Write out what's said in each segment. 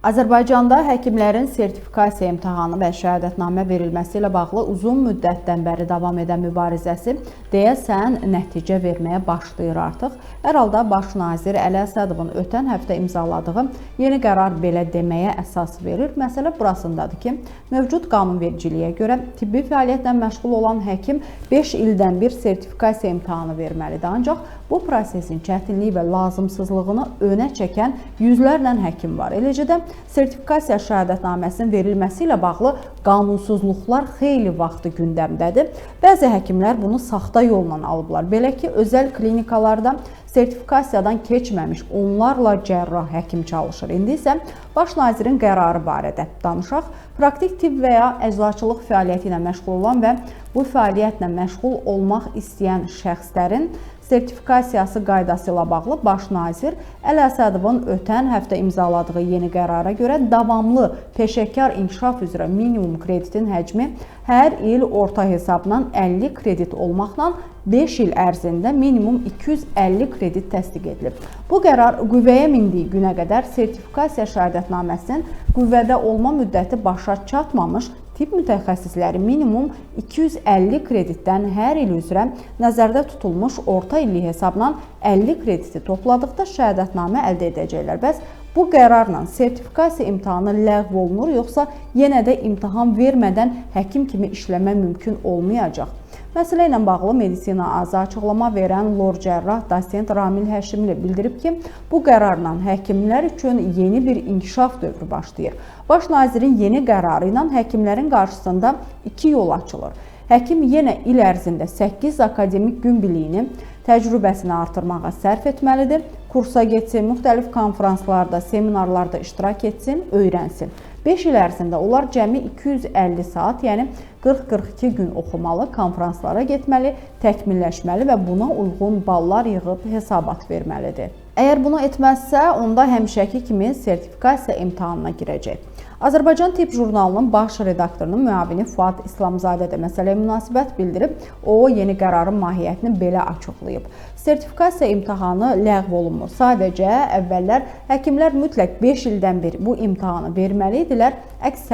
Azərbaycanda həkimlərin sertifikasiya imtahanı və şəhadətnamə verilməsi ilə bağlı uzun müddətdən bəri davam edən mübarizəsi deyəsən nəticə verməyə başlayır artıq. Hər halda Baş nazir Əli Əsədovun ötən həftə imzaladığı yeni qərar belə deməyə əsas verir. Məsələ burasındadır ki, mövcud qanunvericiliyə görə tibbi fəaliyyətlə məşğul olan həkim 5 ildən bir sertifikasiya imtahanı verməlidir. Ancaq bu prosesin çətinliyi və lazımsızlığını önə çəkən yüzlərlə həkim var. Eləcə də sertifikasiya şəhadətnaməsinin verilməsi ilə bağlı qanunsuzluqlar xeyli vaxtı gündəmdədir. Bəzi həkimlər bunu saxta yolla alıblar. Belə ki, özəl klinikalarda sertifikasiyadan keçməmiş onlarla cərrah həkim çalışır. İndi isə Baş nazirin qərarı barədə danışaq. Praktik tibb və ya əczaçılıq fəaliyyəti ilə məşğul olan və bu fəaliyyətlə məşğul olmaq istəyən şəxslərin sertifikasiyası qaydası ilə bağlı Baş nazir Əli Əsədovun ötən həftə imzaladığı yeni qərara görə davamlı peşəkar inkişaf üzrə minimum kreditin həcmi hər il orta hesabla 50 kredit olmaqla 5 il ərzində minimum 250 kredit təsdiq edilib. Bu qərar qüvvəyə mindiyi günə qədər sertifikasiya şəhadətnaməsinin qüvvədə olma müddəti başa çatmamış tibb mütəxəssisləri minimum 250 kreditdən hər il üzrə nəzərdə tutulmuş orta illik hesabla 50 krediti topladıqda şəhadətnamə əldə edəcəklər. Bəs bu qərarla sertifikasiya imtahanı ləğv olunur, yoxsa yenə də imtahan vermədən həkim kimi işləmə mümkün olmayacaq? Məsələ ilə bağlı Medisina AZ açıqlama verən lor cərrah dosent Ramil Həşimli bildirib ki, bu qərarla həkimlər üçün yeni bir inkişaf dövrü başlayır. Baş nazirin yeni qərarı ilə həkimlərin qarşısında iki yol açılır. Həkim yenə il ərzində 8 akademik gün biliyini, təcrübəsini artırmağa sərf etməlidir, kursa getsin, müxtəlif konferanslarda, seminarlarda iştirak etsin, öyrənsin. 5 il ərzində onlar cəmi 250 saat, yəni 40-42 gün oxumalı, konferanslara getməli, təkmilləşməli və buna uyğun ballar yığıb hesabat verməlidir. Əgər bunu etməzsə, onda həmişəki kimi sertifikasiya imtahanına girəcək. Azərbaycan Tibb jurnalının baş redaktorunun müavini Fuad İslamzadə də məsələyə münasibət bildirib. O, yeni qərarın mahiyyətini belə açıqlayıb. Sertifikasiya imtahanı ləğv olunmur. Sadəcə əvvəllər həkimlər mütləq 5 ildən bir bu imtahanı verməli idilər. Əks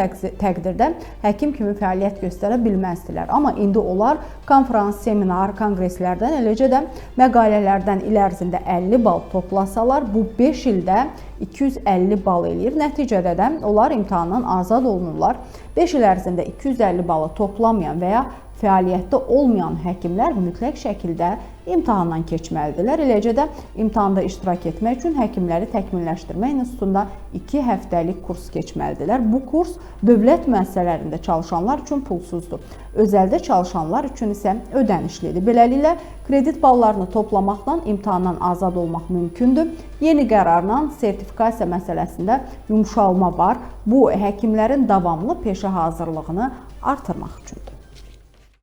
təqdirdə həkim kimi fəaliyyət göstərə bilməzdilər. Amma indi onlar konferans, seminar, konqreslərdən, eləcə də məqalələrdən il ərzində 50 bal toplasalar, bu 5 ildə 250 bal eləyir. Nəticədə də onlar imtahandan azad olunurlar. 5 il ərzində 250 balı toplamayan və ya fəaliyyətdə olmayan həkimlər mütləq şəkildə imtahandan keçməlidirlər. Eləcə də imtahanda iştirak etmək üçün həkimləri təkmilləşdirmə institutunda 2 həftəlik kurs keçməlidirlər. Bu kurs dövlət müəssisələrində çalışanlar üçün pulsuzdur. Özəldə çalışanlar üçün isə ödənişlidir. Beləliklə, kredit ballarını toplamaqla imtahandan azad olmaq mümkündür. Yeni qərarla sertifikasiya məsələsində yumşalma var. Bu, həkimlərin davamlı peşə hazırlığını artırmaq üçündür.